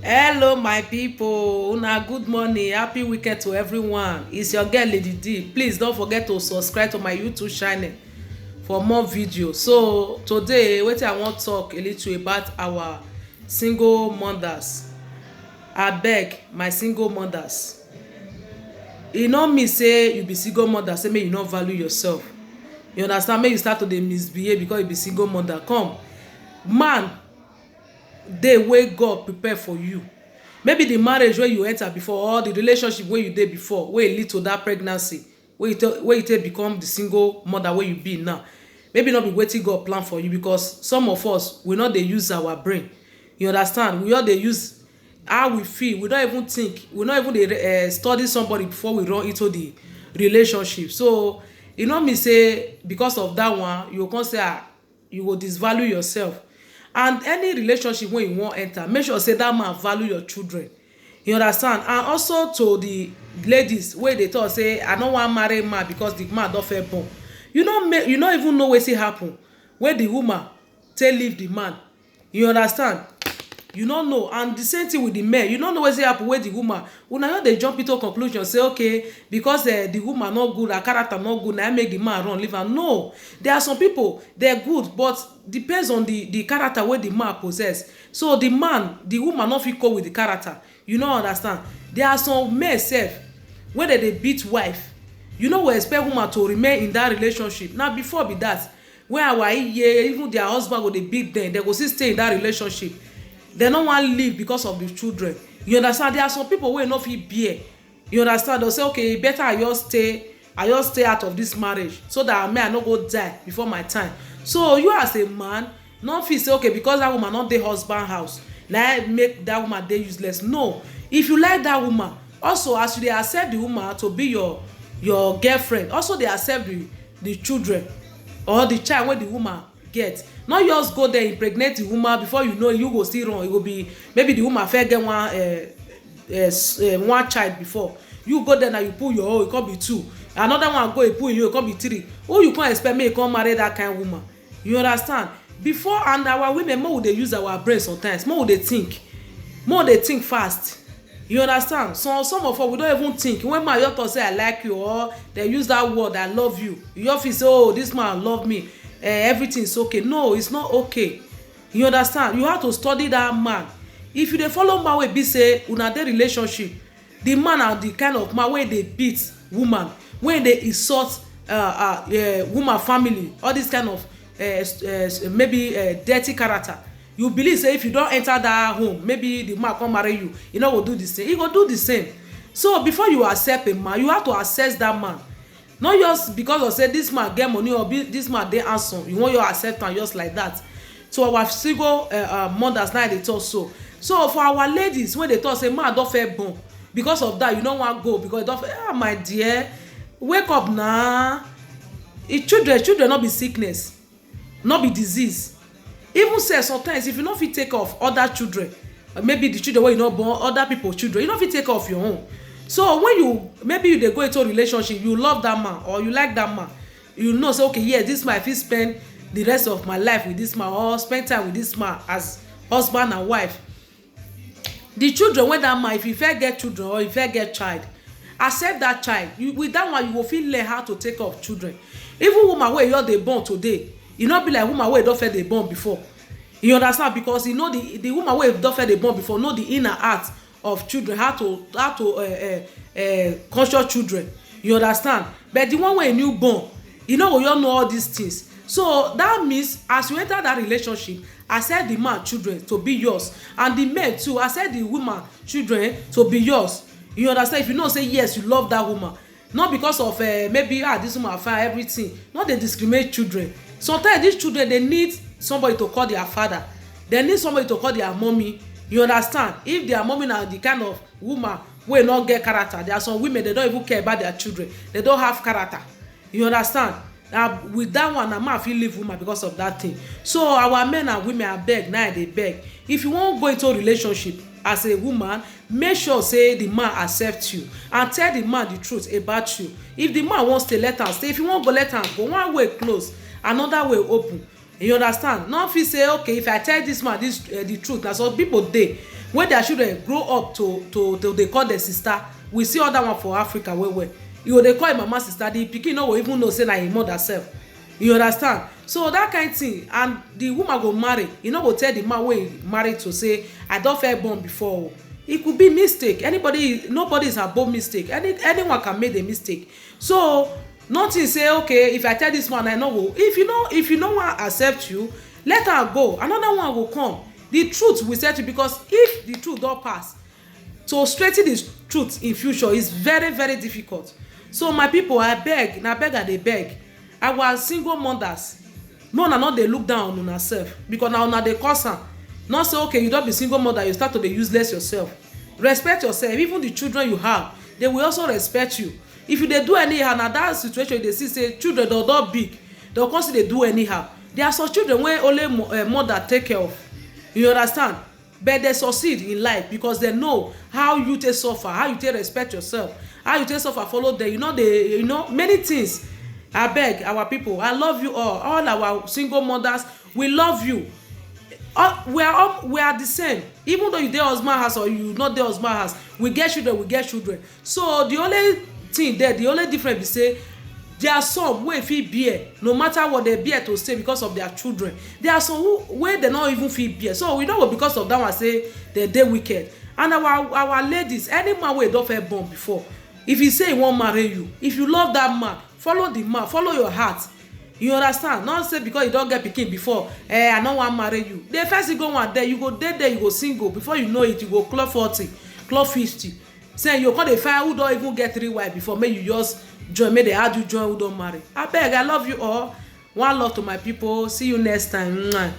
Hello, my people. Una good morning. Happy weekend to everyone. It's your girl Lady D. Please don't forget to subscribe to my YouTube channel for more videos. So today, wetin I wan talk a little about our single mothers. Abeg, my single mothers. E no mean say you be single mother say make you no value yourself. You understand? Make you start to dey misbehave because you be single mother. Come, man dey wey God prepare for you. Maybe the marriage wey you enter before or the relationship wey you dey before wey lead to that pregnancy wey you take become the single mother wey you be now. Maybe not be wetin God plan for you, because some of us we no dey use our brain. You understand? We all dey use how we feel. We don't even think. We no even dey study somebody before we run into the relationship. So e no mean say because of that one you go come say you go disvalue yourself. And any relationship wey you wan enter, make sure say that man value your children. You understand? And also to the ladies wey dey talk say I no wan marry man because the man don first born. You no even know wetin happen wey the woman take leave the man. You understand? You no know. And the same thing with the men. You no know wetin happen wey the woman, una just dey jump into conclusion say okay, because the woman no good, her character no good, na make the man run leave am. No, there are some people they're good, but depends on the character wey the man possess. So the woman no fit cope with the character. You no understand? There are some men sef wey dey beat wife. You no go expect woman to remain in that relationship. Now before be that, when our even their husband go dey beat them, they go still stay in that relationship. They no wan leave because of the children. You understand? There are some people wey no fit bear. You understand? They'll say okay, better I just stay out of this marriage so that I no go die before my time. So you as a man no fit say okay, because that woman not dey husband house, na make that woman dey useless. No, if you like that woman, also as you dey accept the woman to be your girlfriend, also dey accept the children or the child wey the woman get. Not just go there impregnate the woman, before you know you go still run. It go be maybe the woman first get one child before you go there, now you put your own, it can be two, another one go you put you, it can be three. Who you can expect me come marry that kind of woman? You understand? Before, and our women more they use our brain sometimes, more they think fast. You understand? So some of us we don't even think. When my doctor say I like you, or they use that word I love you, you feel say oh, this man love me, everything is okay. No, it's not okay. You understand? You have to study that man. If you dey follow man wey be say una dey relationship, the man and the kind of man wey dey beat woman, wey dey insult woman family, all this kind of maybe dirty character, you believe say if you don enter that home, maybe the man come marry you, you no go do the same. He go do the same. So before you accept a man, you have to assess that man. Not just because of say this man get money or this man dey handsome, you want your acceptance just like that. So our single mothers now they talk so. So for our ladies, when they talk say man don first born, because of that you no wan go because you don first, my dear, wake up na. Children not be sickness, not be disease. Even say sometimes if you no fit take off other children, maybe the children wey you no born, other people children, you no fit take off your own. So when maybe you dey go into a relationship, you love that man or you like that man, you know say okay, yes, this man fit spend the rest of my life with this man, or spend time with this man as husband and wife. The children wey that man, if you first get children or you first get child, accept that child. With that one you go fit learn how to take care of children. Even woman wey you dey born today, e no be like woman wey don first dey born before. You understand? Because you know the woman wey don first dey born before know the inner heart of children, how to conscious children. You understand? But the one wey new born, you know, we all know all these things. So that means as you enter that relationship, accept the man children to be yours, and the men too accept the woman children to be yours. You understand? If you know say yes, you love that woman, not because of maybe this woman fine everything, not dey discriminate children. Sometimes these children they need somebody to call their father, they need somebody to call their mommy. You understand? If their mommy na the kind of woman wey not get character, there are some women they don't even care about their children, they don't have character. You understand? With that one, a man fit leave woman because of that thing. So our men and women are beg, now they beg. If you wan go into a relationship as a woman, make sure say the man accept you and tell the man the truth about you. If the man wants to let am stay, if you wan go let am go, one way close, another way open. You understand? Not fit say okay, if I tell this man this the truth. Na some people dey when their children grow up to they call their sister. We see other one for Africa where you dey call him mama sister. The pikin no go even know say na him mother self. You understand? So that kind of thing, and the woman go marry, you no go tell the man wey married to say I don fair born before. It could be mistake. Nobody is above mistake. Anyone can make a mistake. So nothing say okay, if I tell this man I no go. If you no wan accept you, let her go. Another one will come. The truth will set you, because if the truth don pass, to straighten the truth in future is very very difficult. So my people, I beg, na beg I dey beg. Our single mothers, no, una no dey look down on una self, because na una dey cause am. Not say okay, you don be single mother, you start to dey useless yourself. Respect yourself. Even the children you have, they will also respect you. If you dey do anyhow, na that situation you dey see say children don big, dem come still dey do anyhow. There are some children wey only mother take care of. You understand? But they succeed in life because they know how you take suffer, how you take respect yourself, how you take suffer follow them. You know many things. I beg our people, I love you all our single mothers, we love you. We are the same. Even though you dey husband house or you not dey husband house, we get children. So the only thing there, the only difference be say there are some wey fit bear no matter what they bear to stay because of their children. There are some wey they not even fit bear. So we know because of that one say they wicked. And our ladies, any man wey don fair born before, if he say he wan marry you, if you love that man, follow the man, follow your heart. You understand? Not say because you don't get pikin before, I no wan marry you. The first you go one there, you go dead there, you go single. Before you know it, you go clock 40, clock 50. Say you call the fire who don't even get 3 wives before, make you just join, make they add you join who don't marry. I beg, I love you all. One love to my people. See you next time. Mwah.